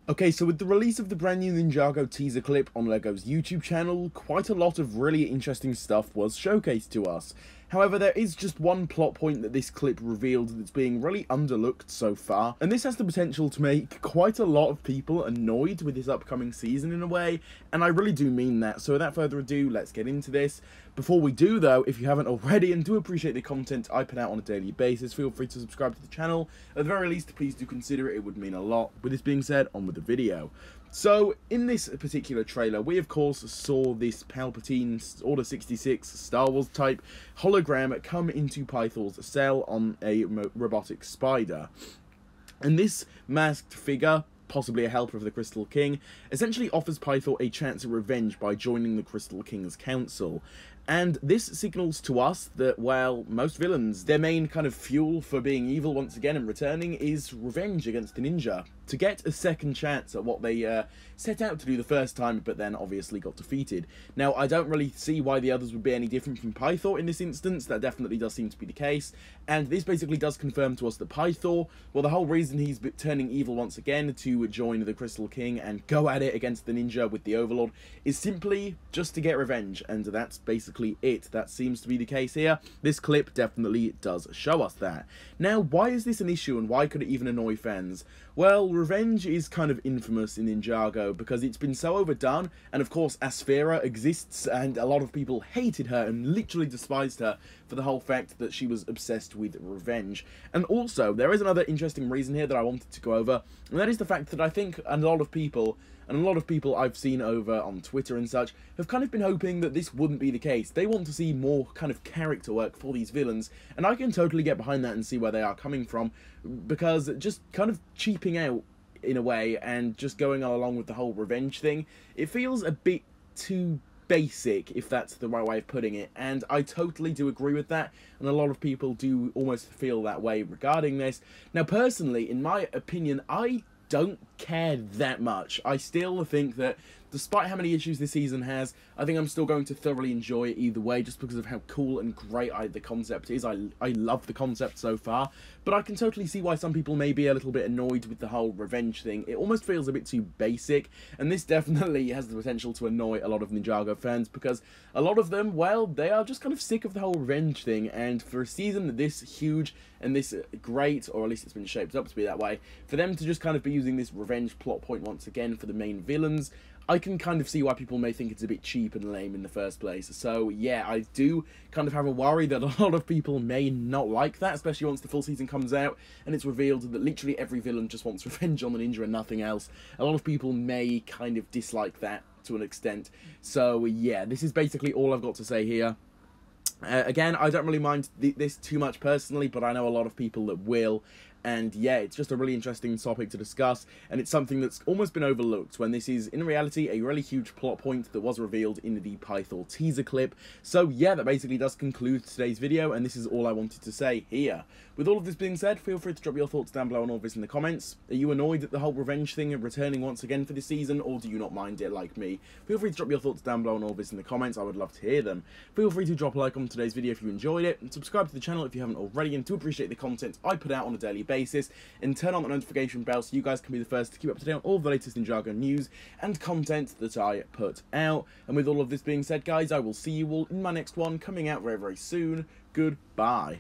Okay, so with the release of the brand new Ninjago teaser clip on LEGO's YouTube channel, quite a lot of really interesting stuff was showcased to us. However, there is just one plot point that this clip revealed that's being really underlooked so far, and this has the potential to make quite a lot of people annoyed with this upcoming season in a way, and I really do mean that. So without further ado, let's get into this. Before we do though, if you haven't already and do appreciate the content I put out on a daily basis, feel free to subscribe to the channel. At the very least, please do consider it, it would mean a lot. With this being said, on with the video. So, in this particular trailer, we of course saw this Palpatine Order 66 Star Wars type hologram come into Pythor's cell on a robotic spider. And this masked figure, possibly a helper of the Crystal King, essentially offers Pythor a chance of revenge by joining the Crystal King's council. And this signals to us that, well, most villains, their main kind of fuel for being evil once again and returning is revenge against the ninja. To get a second chance at what they set out to do the first time, but then obviously got defeated. Now, I don't really see why the others would be any different from Pythor in this instance. That definitely does seem to be the case. And this basically does confirm to us that Pythor, well, the whole reason he's turning evil once again to join the Crystal King and go at it against the ninja with the Overlord is simply just to get revenge. And that's basically it. That seems to be the case here. This clip definitely does show us that. Now, why is this an issue and why could it even annoy fans? Well, revenge is kind of infamous in Ninjago because it's been so overdone, and of course Asphera exists and a lot of people hated her and literally despised her for the whole fact that she was obsessed with revenge. And also, there is another interesting reason here that I wanted to go over, and that is the fact that I think a lot of people I've seen over on Twitter and such have kind of been hoping that this wouldn't be the case. They want to see more kind of character work for these villains, and I can totally get behind that and see where they are coming from, because just kind of cheaping out in a way and just going along with the whole revenge thing, it feels a bit too basic, if that's the right way of putting it, and I totally do agree with that, and a lot of people do almost feel that way regarding this. Now, personally, in my opinion, I don't care that much. I still think that despite how many issues this season has, I think I'm still going to thoroughly enjoy it either way, just because of how cool and great the concept is. I love the concept so far, but I can totally see why some people may be a little bit annoyed with the whole revenge thing. It almost feels a bit too basic, and this definitely has the potential to annoy a lot of Ninjago fans, because a lot of them, well, they are just kind of sick of the whole revenge thing, and for a season this huge and this great, or at least it's been shaped up to be that way, for them to just kind of be using this revenge plot point once again for the main villains, I can kind of see why people may think it's a bit cheap and lame in the first place. So yeah, I do kind of have a worry that a lot of people may not like that, especially once the full season comes out and it's revealed that literally every villain just wants revenge on the ninja and nothing else. A lot of people may kind of dislike that to an extent. So yeah, this is basically all I've got to say here. Again, I don't really mind this too much personally, but I know a lot of people that will. And yeah, it's just a really interesting topic to discuss, and it's something that's almost been overlooked when this is, in reality, a really huge plot point that was revealed in the Pythor teaser clip. So yeah, that basically does conclude today's video, and this is all I wanted to say here. With all of this being said, feel free to drop your thoughts down below on all this in the comments. Are you annoyed at the whole revenge thing and returning once again for this season, or do you not mind it like me? Feel free to drop your thoughts down below on all this in the comments, I would love to hear them. Feel free to drop a like on today's video if you enjoyed it, and subscribe to the channel if you haven't already, and to appreciate the content I put out on a daily basis, and turn on the notification bell so you guys can be the first to keep up to date on all of the latest Ninjago news and content that I put out. And with all of this being said, guys, I will see you all in my next one, coming out very, very soon. Goodbye.